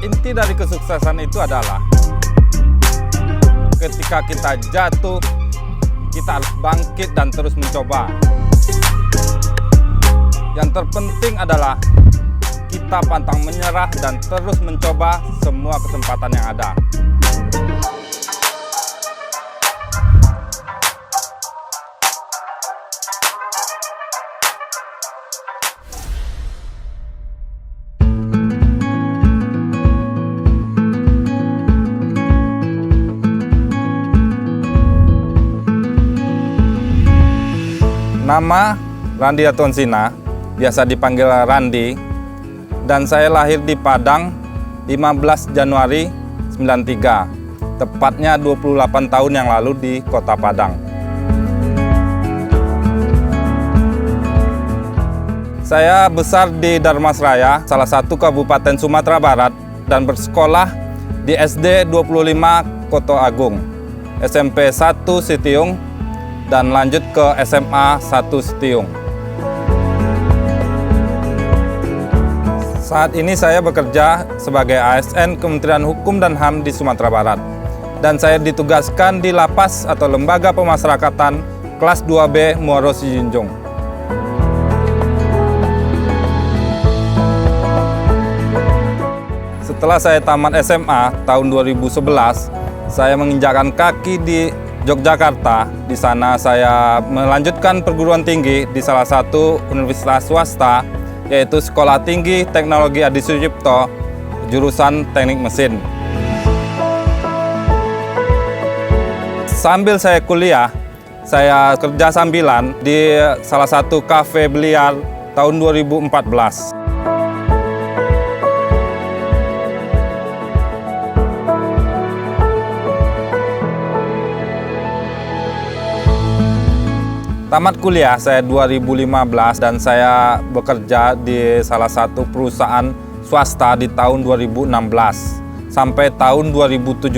Inti dari kesuksesan itu adalah ketika kita jatuh, kita harus bangkit dan terus mencoba. Yang terpenting adalah kita pantang menyerah dan terus mencoba semua kesempatan yang ada. Nama Randi Atonsina, biasa dipanggil Randi, dan saya lahir di Padang 15 Januari 93, tepatnya 28 tahun yang lalu di Kota Padang. Saya besar di Dharmasraya, salah satu kabupaten Sumatera Barat, dan bersekolah di SD 25 Koto Agung, SMP 1 Sitiung, dan lanjut ke SMA 1 Sitiung. Saat ini saya bekerja sebagai ASN Kementerian Hukum dan HAM di Sumatera Barat. Dan saya ditugaskan di Lapas atau Lembaga Pemasyarakatan kelas 2B Muaro Sijunjung. Setelah saya tamat SMA tahun 2011, saya menginjakkan kaki di Yogyakarta. Di sana saya melanjutkan perguruan tinggi di salah satu universitas swasta, yaitu Sekolah Tinggi Teknologi Adi Sucipto, jurusan Teknik Mesin. Sambil saya kuliah, saya kerja sambilan di salah satu kafe biliar tahun 2014. Tamat kuliah saya 2015 dan saya bekerja di salah satu perusahaan swasta di tahun 2016 sampai tahun 2017.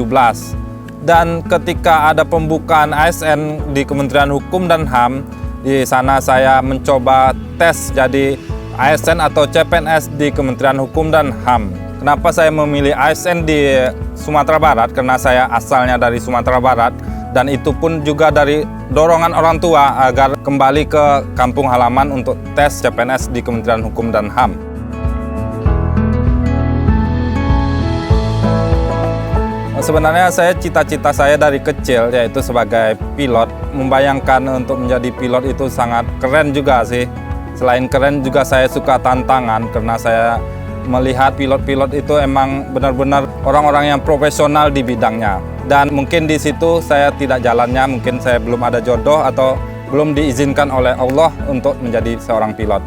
Dan ketika ada pembukaan ASN di Kementerian Hukum dan HAM, di sana saya mencoba tes jadi ASN atau CPNS di Kementerian Hukum dan HAM. Kenapa saya memilih ASN di Sumatera Barat? Karena saya asalnya dari Sumatera Barat. Dan itu pun juga dari dorongan orang tua agar kembali ke kampung halaman untuk tes CPNS di Kementerian Hukum dan HAM. Sebenarnya cita-cita saya dari kecil yaitu sebagai pilot. Membayangkan untuk menjadi pilot itu sangat keren juga sih. Selain keren juga saya suka tantangan karena saya melihat pilot-pilot itu emang benar-benar orang-orang yang profesional di bidangnya. Dan mungkin di situ saya tidak jalannya, mungkin saya belum ada jodoh atau belum diizinkan oleh Allah untuk menjadi seorang pilot.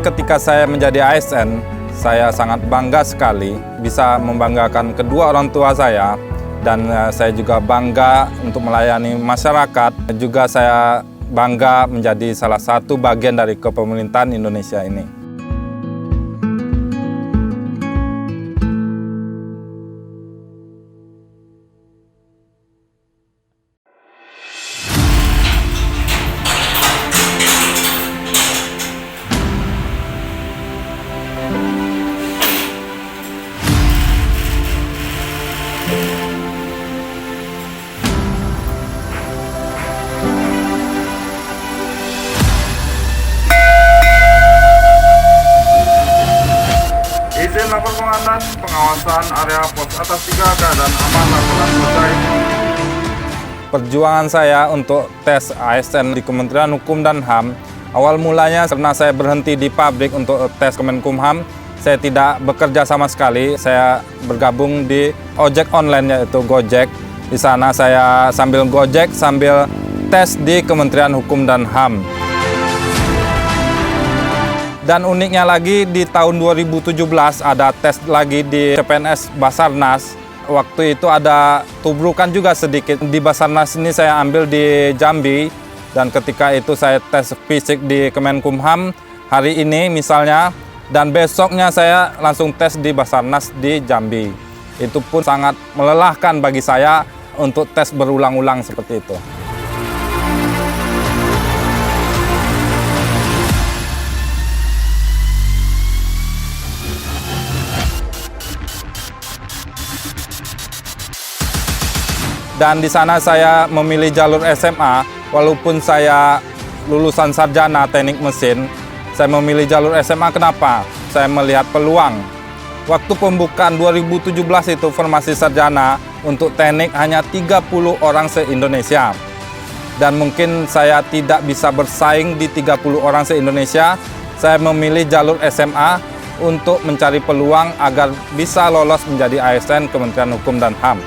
Ketika saya menjadi ASN, saya sangat bangga sekali bisa membanggakan kedua orang tua saya. Dan saya juga bangga untuk melayani masyarakat. Juga saya bangga menjadi salah satu bagian dari kepemerintahan Indonesia ini. Izin lapor komandan pengawasan area pos atas 3 keadaan aman laporan selesai. Perjuangan saya untuk tes ASN di Kementerian Hukum dan HAM awal mulanya karena saya berhenti di pabrik untuk tes Kemenkumham. Saya tidak bekerja sama sekali. Saya bergabung di ojek online yaitu Gojek. Di sana saya sambil Gojek sambil tes di Kementerian Hukum dan HAM. Dan uniknya lagi di tahun 2017 ada tes lagi di CPNS Basarnas. Waktu itu ada tubrukan juga sedikit. Di Basarnas ini saya ambil di Jambi. Dan ketika itu saya tes fisik di Kemenkumham hari ini misalnya. Dan besoknya saya langsung tes di Basarnas di Jambi. Itu pun sangat melelahkan bagi saya untuk tes berulang-ulang seperti itu. Dan di sana saya memilih jalur SMA, walaupun saya lulusan sarjana teknik mesin, saya memilih jalur SMA kenapa? Saya melihat peluang. Waktu pembukaan 2017 itu formasi sarjana untuk teknik hanya 30 orang se-Indonesia. Dan mungkin saya tidak bisa bersaing di 30 orang se-Indonesia. Saya memilih jalur SMA untuk mencari peluang agar bisa lolos menjadi ASN Kementerian Hukum dan HAM.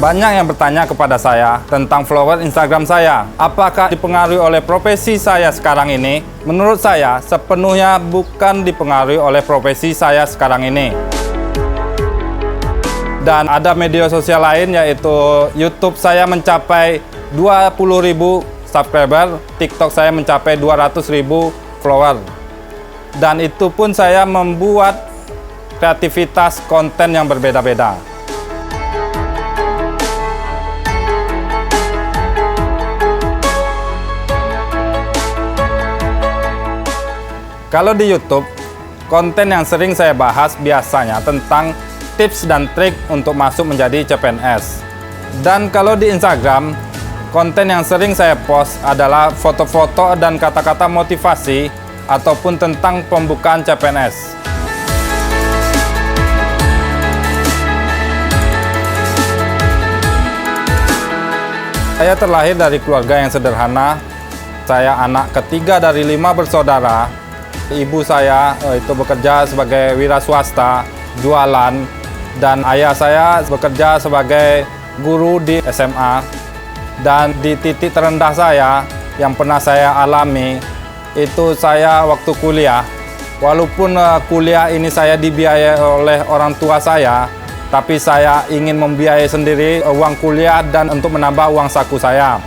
Banyak yang bertanya kepada saya tentang follower Instagram saya. Apakah dipengaruhi oleh profesi saya sekarang ini? Menurut saya, sepenuhnya bukan dipengaruhi oleh profesi saya sekarang ini. Dan ada media sosial lain yaitu YouTube saya mencapai 20.000 subscriber, TikTok saya mencapai 200.000 follower. Dan itu pun saya membuat kreativitas konten yang berbeda-beda. Kalau di YouTube, konten yang sering saya bahas biasanya tentang tips dan trik untuk masuk menjadi CPNS. Dan kalau di Instagram, konten yang sering saya post adalah foto-foto dan kata-kata motivasi ataupun tentang pembukaan CPNS. Saya terlahir dari keluarga yang sederhana. Saya anak ketiga dari 5 bersaudara. Ibu saya itu bekerja sebagai wira swasta, jualan, dan ayah saya bekerja sebagai guru di SMA. Dan di titik terendah saya yang pernah saya alami, itu saya waktu kuliah. Walaupun kuliah ini saya dibiayai oleh orang tua saya, tapi saya ingin membiayai sendiri uang kuliah dan untuk menambah uang saku saya.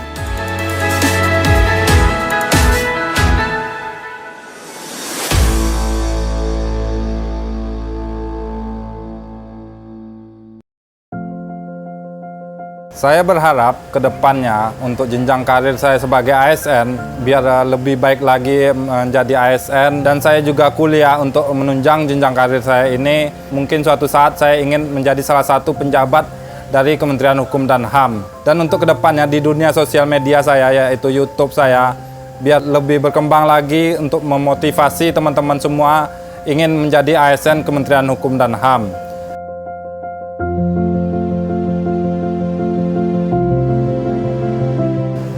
Saya berharap ke depannya untuk jenjang karir saya sebagai ASN biar lebih baik lagi menjadi ASN, dan saya juga kuliah untuk menunjang jenjang karir saya ini. Mungkin suatu saat saya ingin menjadi salah satu penjabat dari Kementerian Hukum dan HAM. Dan untuk ke depannya di dunia sosial media saya yaitu YouTube saya, biar lebih berkembang lagi untuk memotivasi teman-teman semua ingin menjadi ASN Kementerian Hukum dan HAM.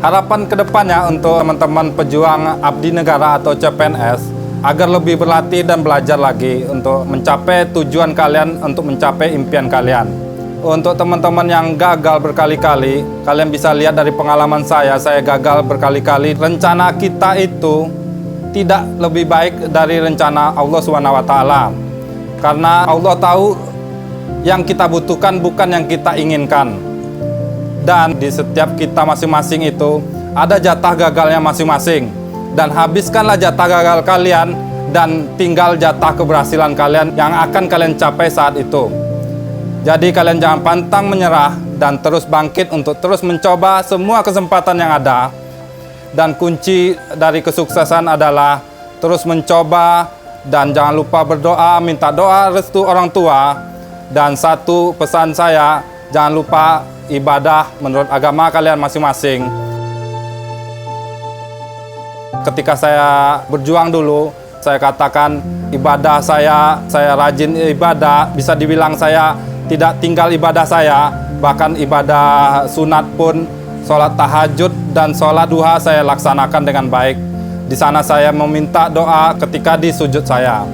Harapan kedepannya untuk teman-teman pejuang abdi negara atau CPNS agar lebih berlatih dan belajar lagi untuk mencapai tujuan kalian, untuk mencapai impian kalian. Untuk teman-teman yang gagal berkali-kali, kalian bisa lihat dari pengalaman saya gagal berkali-kali. Rencana kita itu tidak lebih baik dari rencana Allah SWT. Karena Allah tahu yang kita butuhkan bukan yang kita inginkan. Dan di setiap kita masing-masing itu ada jatah gagalnya masing-masing. Dan habiskanlah jatah gagal kalian dan tinggal jatah keberhasilan kalian yang akan kalian capai saat itu. Jadi kalian jangan pantang menyerah dan terus bangkit untuk terus mencoba semua kesempatan yang ada. Dan kunci dari kesuksesan adalah terus mencoba dan jangan lupa berdoa, minta doa restu orang tua. Dan satu pesan saya, jangan lupa ibadah menurut agama kalian masing-masing. Ketika saya berjuang dulu, Saya katakan ibadah saya rajin ibadah, bisa dibilang saya tidak tinggal ibadah saya, bahkan ibadah sunat pun, sholat tahajud dan sholat duha saya laksanakan dengan baik. Di sana saya meminta doa ketika di sujud saya.